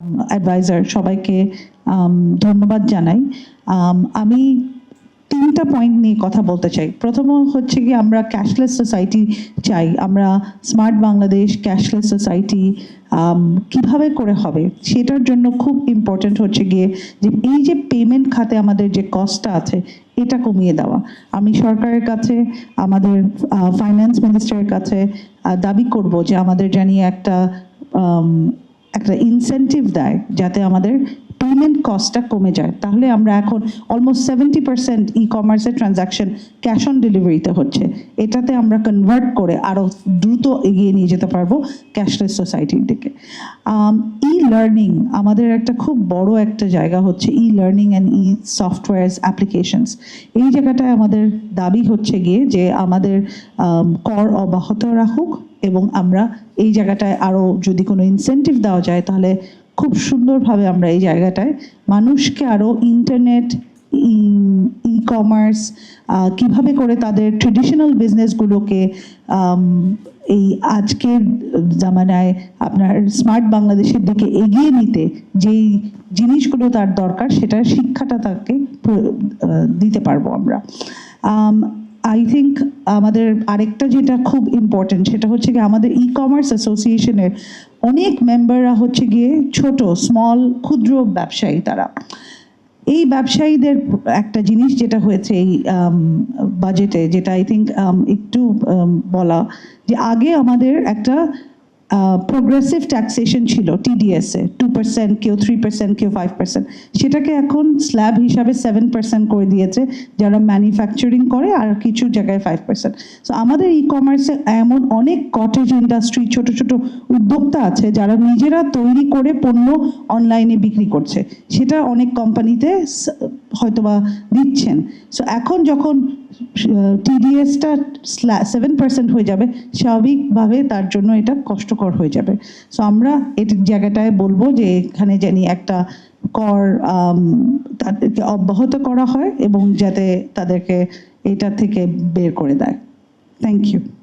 Adviser সবাইকে ধন্যবাদ জানাই। আমি তিনটা পয়েন্ট নিয়ে কথা বলতে চাই। প্রথম হচ্ছে কি, আমরা ক্যাশলেস সোসাইটি চাই। আমরা স্মার্ট বাংলাদেশ, ক্যাশলেস সোসাইটি কিভাবে করে হবে সেটার জন্য খুব ইম্পর্টেন্ট হচ্ছে গিয়ে যে এই যে পেমেন্ট খাতে আমাদের যে কস্টটা আছে এটা কমিয়ে দেওয়া। আমি সরকারের কাছে, আমাদের ফাইন্যান্স মিনিস্টারের কাছে দাবি করব যে আমাদের জানি একটা ইনসেন্টিভ দেয় যাতে আমাদের পেমেন্ট কস্টটা কমে যায়। তাহলে আমরা এখন অলমোস্ট 70% ই-কমার্সের ট্রানজাকশন ক্যাশ অন ডেলিভারিতে হচ্ছে। এটাতে আমরা কনভার্ট করে আরও দ্রুত এগিয়ে নিয়ে যেতে পারবো ক্যাশলেস সোসাইটির দিকে। ই লার্নিং আমাদের একটা খুব বড় একটা জায়গা হচ্ছে e learning and e softwares applications. এই জায়গাটায় আমাদের দাবি হচ্ছে গিয়ে যে আমাদের কর অব্যাহত রাখুক এবং আমরা এই জায়গাটায় আরও যদি কোনো ইনসেন্টিভ দেওয়া যায় তাহলে খুব সুন্দরভাবে আমরা এই জায়গাটায় মানুষকে আরও ইন্টারনেট, ই কমার্স কীভাবে করে তাদের ট্রেডিশনাল বিজনেসগুলোকে এই আজকের জামানায় আপনার স্মার্ট বাংলাদেশের দিকে এগিয়ে নিতে যেই জিনিসগুলো তার দরকার সেটার শিক্ষাটা তাকে দিতে পারবো আমরা। আই থিঙ্ক আমাদের আরেকটা যেটা খুব ইম্পর্টেন্ট সেটা হচ্ছে গিয়ে আমাদের ই কমার্স অ্যাসোসিয়েশনের অনেক মেম্বাররা হচ্ছে গিয়ে ছোট ক্ষুদ্র ব্যবসায়ী। তারা এই ব্যবসায়ীদের একটা জিনিস যেটা হয়েছে এই বাজেটে, যেটা আই থিঙ্ক একটু বলা, যে আগে আমাদের একটা প্রোগ্রেসিভ ট্যাক্সেশন ছিল টিডিএসে 2%, কেউ 3%, কেউ 5%। সেটাকে এখন স্ল্যাব হিসাবে 7% করে দিয়েছে যারা ম্যানুফ্যাকচারিং করে, আর কিছু জায়গায় 5%। সো আমাদের ই কমার্সে এমন অনেক কটেজ ইন্ডাস্ট্রি, ছোট ছোট উদ্যোক্তা আছে যারা নিজেরা তৈরি করে পণ্য অনলাইনে বিক্রি করছে, সেটা অনেক কোম্পানিতে হয়তোবা দিচ্ছেন। সো এখন যখন টিডিএসটা 7% হয়ে যাবে, স্বাভাবিকভাবে তার জন্য এটা কষ্টকর হয়ে যাবে। সো আমরা এই জায়গাটায় বলবো যে এখানে জানি একটা কর তাদেরকে অব্যাহত করা হয় এবং যাতে তাদেরকে এটা থেকে বের করে দেয়। Thank you.